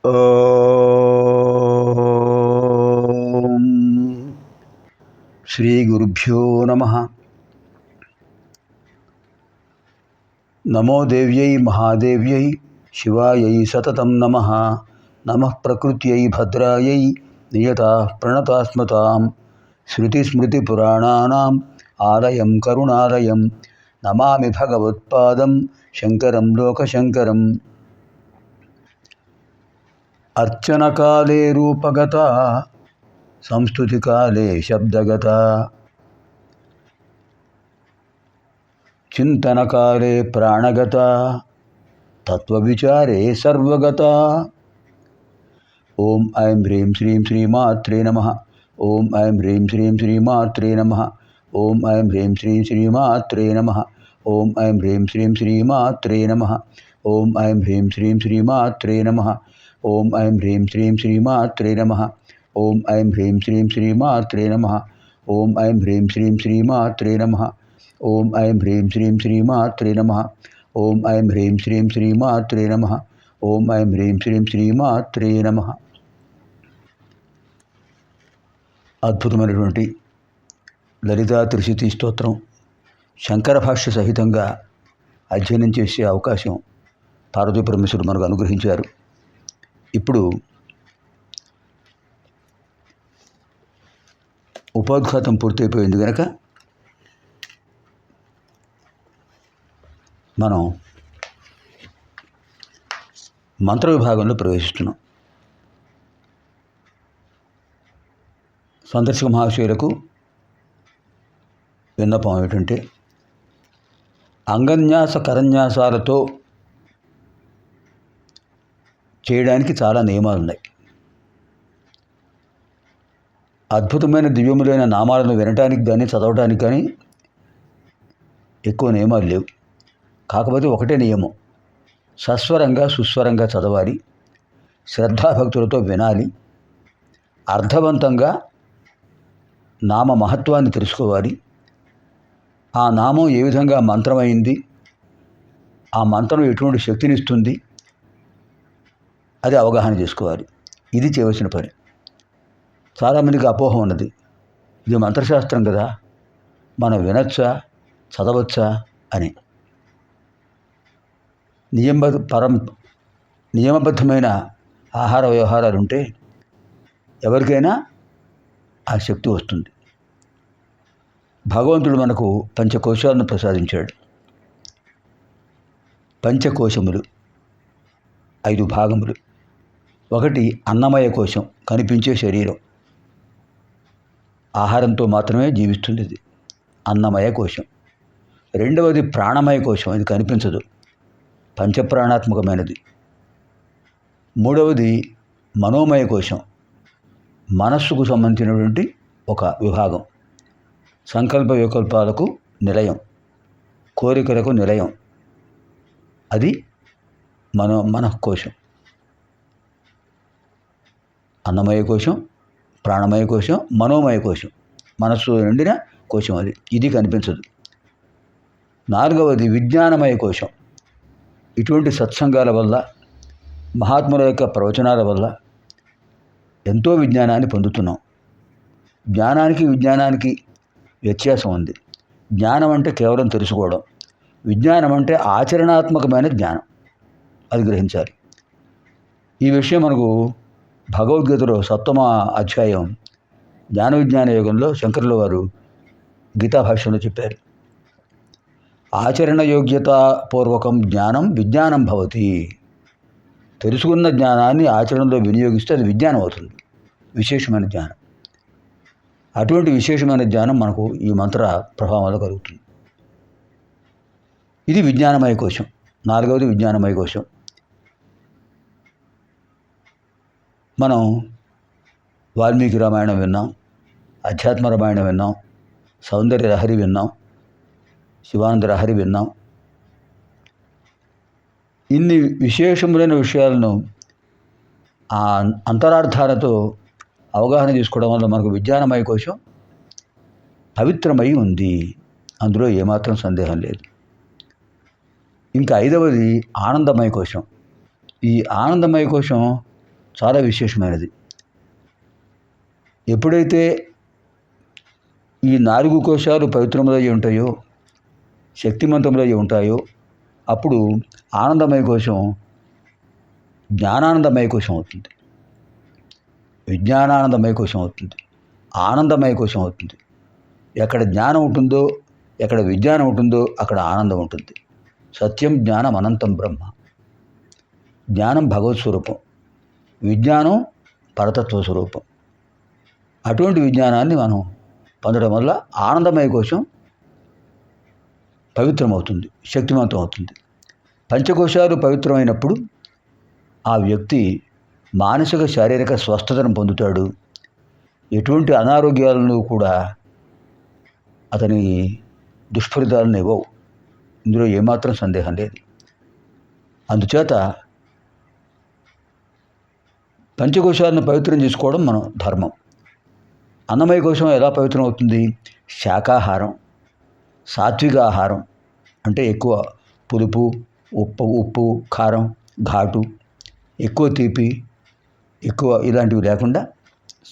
ఓం శ్రీ గురుభ్యో నమః. నమో దేవ్యై మహాదేవ్యై శివాయై సతతం నమః. నమః ప్రకృత్యై భద్రాయై నియతాః ప్రణతాస్మతాం. శృతిస్మృతిపురాణానాం ఆలయం కరుణాలయం. నమామి భగవత్పాదం శంకరం లోకశంకరం. అర్చనకాలే రూపగత సంస్తుతికాలే శబ్దగత చింతనకాలే ప్రాణగత తత్వవిచారే సర్వగత. ఓం ఐం హ్రీం శ్రీం శ్రీమాత్రే నమః. ఓం ఐం హ్రీం శ్రీం శ్రీమాత్రే నమః. ఓం ఐం హ్రీం శ్రీం శ్రీమాత్రే నమః. ఓం ఐం హ్రీం శ్రీం శ్రీమాత్రే నమః. ఓం ఐం హ్రీం శ్రీం శ్రీమాత్రే నమః. ఓం ఐం హ్రీం శ్రీం శ్రీమాత్రే నమః. ఓం ఐం హ్రీం శ్రీం శ్రీమాత్రే నమః. ఓం ఐం హ్రీం శ్రీం శ్రీమాత్రే నమః. ఓం ఐం హ్రీం శ్రీం శ్రీమాత్రే నమః. ఓం ఐం హ్రీం శ్రీం శ్రీమాత్రే నమః. ఓం ఐం హ్రీం శ్రీం శ్రీమాత్రే నమః. అద్భుతమైనటువంటి లలితా త్రిశతి స్తోత్రం శంకర భాష్య సహితంగా అధ్యయనం చేసే అవకాశం పార్వతీ పరమేశ్వరుడు మనకు అనుగ్రహించారు. ఇప్పుడు ఉపోద్ఘాతం పూర్తయిపోయింది కనుక మనం మంత్ర విభాగంలో ప్రవేశిస్తున్నాం. సందర్శక మహాశయులకు విన్నపం ఏమిటంటే, అంగన్యాస కరన్యాసాలతో చేయడానికి చాలా నియమాలు ఉన్నాయి. అద్భుతమైన దివ్యములైన నామాలను వినటానికి కానీ చదవటానికి కానీ ఎక్కువ నియమాలు లేవు. కాకపోతే ఒకటే నియమం, సస్వరంగా సుస్వరంగా చదవాలి, శ్రద్ధాభక్తులతో వినాలి, అర్థవంతంగా నామ మహత్వాన్ని తెలుసుకోవాలి, ఆ నామం ఏ విధంగా మంత్రమైంది, ఆ మంత్రం ఎటువంటి శక్తినిస్తుంది, అది అవగాహన చేసుకోవాలి. ఇది చేయవలసిన పని. చాలామందికి అపోహ ఉన్నది, ఇది మంత్రశాస్త్రం కదా, మనం వినొచ్చా చదవచ్చా అని. నియమబద్ధమైన ఆహార వ్యవహారాలు ఉంటే ఎవరికైనా ఆ శక్తి వస్తుంది. భగవంతుడు మనకు పంచకోశాలను ప్రసాదించాడు. పంచకోశములు 5 భాగములు. ఒకటి అన్నమయ కోశం, కనిపించే శరీరం, ఆహారంతో మాత్రమే జీవిస్తుంది, ఇది అన్నమయ కోశం. రెండవది ప్రాణమయ కోశం, ఇది కనిపించదు, పంచప్రాణాత్మకమైనది. మూడవది మనోమయ కోశం, మనస్సుకు సంబంధించినటువంటి ఒక విభాగం, సంకల్ప వికల్పాలకు నిలయం, కోరికలకు నిలయం, అది మనఃకోశం. అన్నమయ కోశం, ప్రాణమయ కోశం, మనోమయ కోశం, మనస్సు నిండిన కోశం అది, ఇది కనిపించదు. నాలుగవది విజ్ఞానమయ కోశం. ఇటువంటి సత్సంగాల వల్ల, మహాత్ముల యొక్క ప్రవచనాల వల్ల ఎంతో విజ్ఞానాన్ని పొందుతున్నాం. జ్ఞానానికి విజ్ఞానానికి వ్యత్యాసం ఉంది. జ్ఞానం అంటే కేవలం తెలుసుకోవడం, విజ్ఞానం అంటే ఆచరణాత్మకమైన జ్ఞానం, అది గ్రహించాలి. ఈ విషయం మనకు భగవద్గీతలో 7వ అధ్యాయం జ్ఞాన విజ్ఞాన యోగంలో శంకరుల వారు గీతాభాష్యంలో చెప్పారు. ఆచరణ యోగ్యతాపూర్వకం జ్ఞానం విజ్ఞానం భవతి. తెలుసుకున్న జ్ఞానాన్ని ఆచరణలో వినియోగిస్తే అది విజ్ఞానం అవుతుంది, విశేషమైన జ్ఞానం. అటువంటి విశేషమైన జ్ఞానం మనకు ఈ మంత్ర ప్రభావం వల్ల కలుగుతుంది. ఇది విజ్ఞానమయ కోశం. నాలుగవది విజ్ఞానమయ కోశం. మనం వాల్మీకి రామాయణం విన్నాం, అధ్యాత్మ రామాయణం విన్నాం, సౌందర్య లహరి విన్నాం, శివానంద లహరి విన్నాం. ఇన్ని విశేషములైన విషయాలను ఆ అంతరార్థాలతో అవగాహన చేసుకోవడం వల్ల మనకు విజ్ఞానమయ కోశం పవిత్రమై ఉంది, అందులో ఏమాత్రం సందేహం లేదు. ఇంకా 5వది ఆనందమయ కోశం. ఈ ఆనందమయ కోశం చాలా విశేషమైనది. ఎప్పుడైతే ఈ 4 కోశాలు పవిత్రములై ఉంటాయో, శక్తిమంతములై ఉంటాయో, అప్పుడు ఆనందమయ కోశం జ్ఞానానందమయ కోశం అవుతుంది, విజ్ఞానానందమయ కోశం అవుతుంది, ఆనందమయ కోశం అవుతుంది. ఎక్కడ జ్ఞానం ఉంటుందో, ఎక్కడ విజ్ఞానం ఉంటుందో అక్కడ ఆనందం ఉంటుంది. సత్యం జ్ఞానం అనంతం బ్రహ్మ. జ్ఞానం భగవత్ స్వరూపం, విజ్ఞానం పరతత్వ స్వరూపం. అటువంటి విజ్ఞానాన్ని మనం పొందడం వల్ల ఆనందమయ కోశం పవిత్రమవుతుంది, శక్తివంతం అవుతుంది. పంచకోశాలు పవిత్రమైనప్పుడు ఆ వ్యక్తి మానసిక శారీరక స్వస్థతను పొందుతాడు. ఎటువంటి అనారోగ్యాలను కూడా అతని దుష్ఫలితాలను ఇవ్వవు. ఇందులో ఏమాత్రం సందేహం లేదు. అందుచేత పంచకోశాలను పవిత్రం చేసుకోవడం మనం ధర్మం. అన్నమయ కోశం ఎలా పవిత్రం అవుతుంది? శాకాహారం, సాత్విక ఆహారం అంటే ఎక్కువ పులుపు, ఉప్పు, కారం, ఘాటు, ఎక్కువ తీపి, ఎక్కువ ఇలాంటివి లేకుండా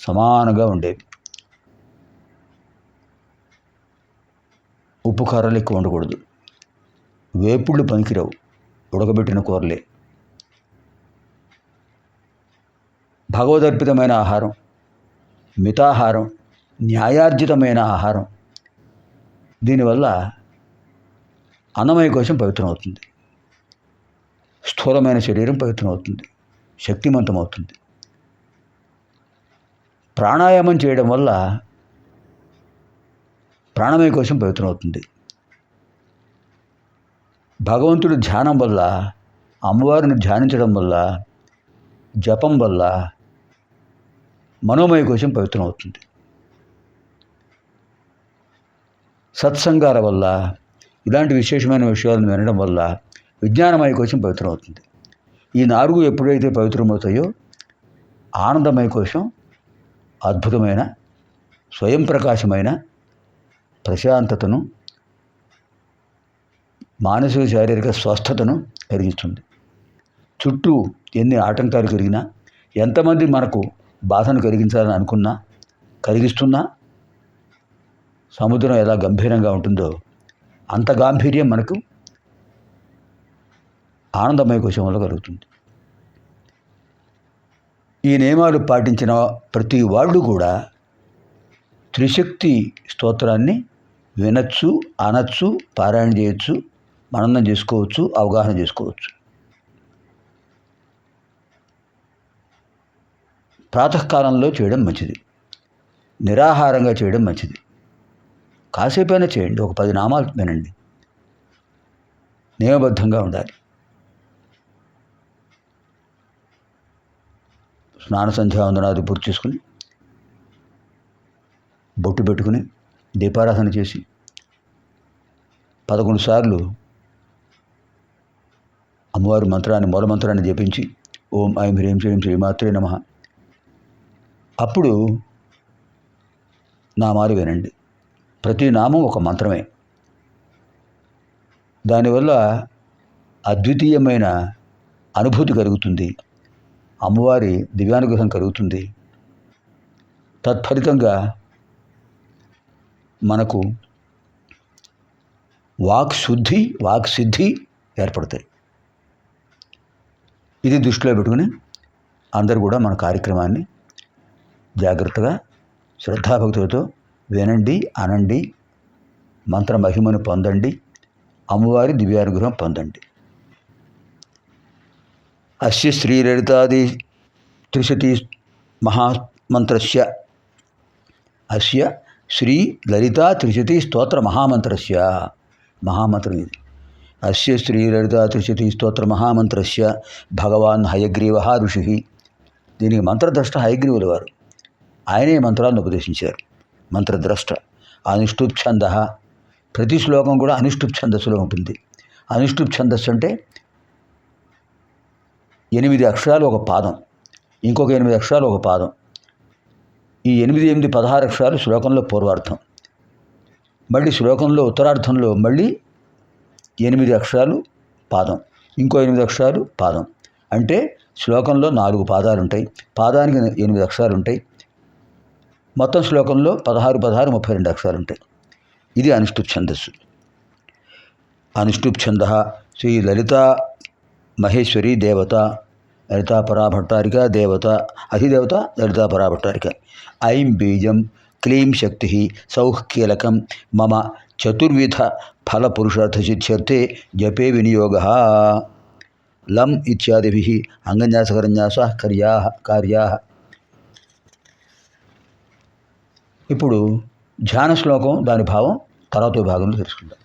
సమానంగా ఉండేవి. ఉప్పు కారాలు ఎక్కువ ఉండకూడదు. వేపుళ్ళు పనికిరావు, ఉడకబెట్టిన కూరలే. భగవదర్పితమైన ఆహారం, మితాహారం, న్యాయార్జితమైన ఆహారం. దీనివల్ల అన్నమయ కోశం పవిత్రమవుతుంది, స్థూలమైన శరీరం పవిత్రమవుతుంది, శక్తిమంతమవుతుంది. ప్రాణాయామం చేయడం వల్ల ప్రాణమయ కోశం పవిత్రమవుతుంది. భగవంతుడి ధ్యానం వల్ల, అమ్మవారిని ధ్యానించడం వల్ల, జపం వల్ల మనోమయ కోశం పవిత్రమవుతుంది. సత్సంగాల వల్ల, ఇలాంటి విశేషమైన విషయాలను వినడం వల్ల విజ్ఞానమయ కోశం పవిత్రమవుతుంది. ఈ 4 ఎప్పుడైతే పవిత్రమవుతాయో ఆనందమయ కోశం అద్భుతమైన స్వయం ప్రకాశమైన ప్రశాంతతను, మానసిక శారీరక స్వస్థతను కలిగిస్తుంది. చుట్టూ ఎన్ని ఆటంకాలు కలిగినా, ఎంతమంది మనకు బాధను కలిగించాలని అనుకున్నా, కలిగిస్తున్నా, సముద్రం ఎలా గంభీరంగా ఉంటుందో అంత గాంభీర్యం మనకు ఆనందమయ కోశం వల్ల కలుగుతుంది. ఈ నియమాలు పాటించిన ప్రతి వాళ్ళు కూడా త్రిశక్తి స్తోత్రాన్ని వినొచ్చు, అనొచ్చు, పారాయణ చేయొచ్చు, మననం చేసుకోవచ్చు, అవగాహన చేసుకోవచ్చు. ప్రాతకాలంలో చేయడం మంచిది, నిరాహారంగా చేయడం మంచిది. కాసేపైనా చేయండి, ఒక 10 నామాలు వినండి. నియమబద్ధంగా ఉండాలి. స్నాన సంధ్యావందనాది పూర్తి చేసుకుని, బొట్టు పెట్టుకుని, దీపారాధన చేసి 11 సార్లు అమ్మవారి మంత్రాన్ని, మూలమంత్రాన్ని జపించి ఓం ఐం హ్రీం శ్రీం శ్రీమాత్రే నమః. అప్పుడు నామాలు వినండి. ప్రతి నామం ఒక మంత్రమే. దానివల్ల అద్వితీయమైన అనుభూతి కలుగుతుంది, అమ్మవారి దివ్యానుగ్రహం కలుగుతుంది. తత్ఫలితంగా మనకు వాక్సిద్ధి ఏర్పడతాయి. ఇది దృష్టిలో పెట్టుకుని అందరూ కూడా మన కార్యక్రమాన్ని జాగ్రత్తగా శ్రద్ధాభక్తులతో వినండి, అనండి, మంత్ర మహిమను పొందండి, అమ్మవారి దివ్యానుగ్రహం పొందండి. అస్య శ్రీలలితాది త్రిశతి మహామంత్రస్య, అస్య శ్రీ లలితా త్రిశతి స్తోత్ర మహామంత్రస్య, మహామంత్రం ఇది. అస్య శ్రీ లలితా త్రిశతి స్తోత్ర మహామంత్రస్య భగవాన్ హయగ్రీవ ఋషి. దీనికి మంత్రద్రష్ట హయగ్రీవుల వారు. ఆయనే మంత్రాలను ఉపదేశించారు. మంత్రద్రష్ట. అనుష్ఠుప్ ఛంద, ప్రతి శ్లోకం కూడా అనుష్ఠుప్ ఛందస్సులో ఉంటుంది. అనుష్ఠుప్ ఛందస్సు అంటే 8 అక్షరాలు ఒక పాదం, ఇంకొక 8 అక్షరాలు ఒక పాదం. ఈ 8, 16 అక్షరాలు శ్లోకంలో పూర్వార్థం, మళ్ళీ శ్లోకంలో ఉత్తరార్థంలో మళ్ళీ 8 అక్షరాలు పాదం, ఇంకో 8 అక్షరాలు పాదం. అంటే శ్లోకంలో 4 పాదాలు ఉంటాయి. పాదానికి 8 అక్షరాలు ఉంటాయి. మొత్తం శ్లోకంలో 16, 16, 32 అక్షరాలు ఉంటాయి. ఇది అనుష్ఠుప్ ఛందస్సు. అనుష్ఠుప్ ఛంద శ్రీ లలితా మహేశ్వరి దేవత, లలితా పరాభట్టారిక దేవత, అధిదేవత లలితా పరాభట్టారిక. ఐం బీజం క్లీం శక్తి సౌః కీలకం మమ చతుర్విధ ఫలపురుషార్థసిద్ధ్యర్థే జపే వినియోగः. లం ఇత్యాదిభిః అంగన్యాసకరన్యాసాః కార్యాः. ఇప్పుడు ధ్యాన శ్లోకం, దాని భావం తర్వాత భాగంలో తెలుసుకుందాం.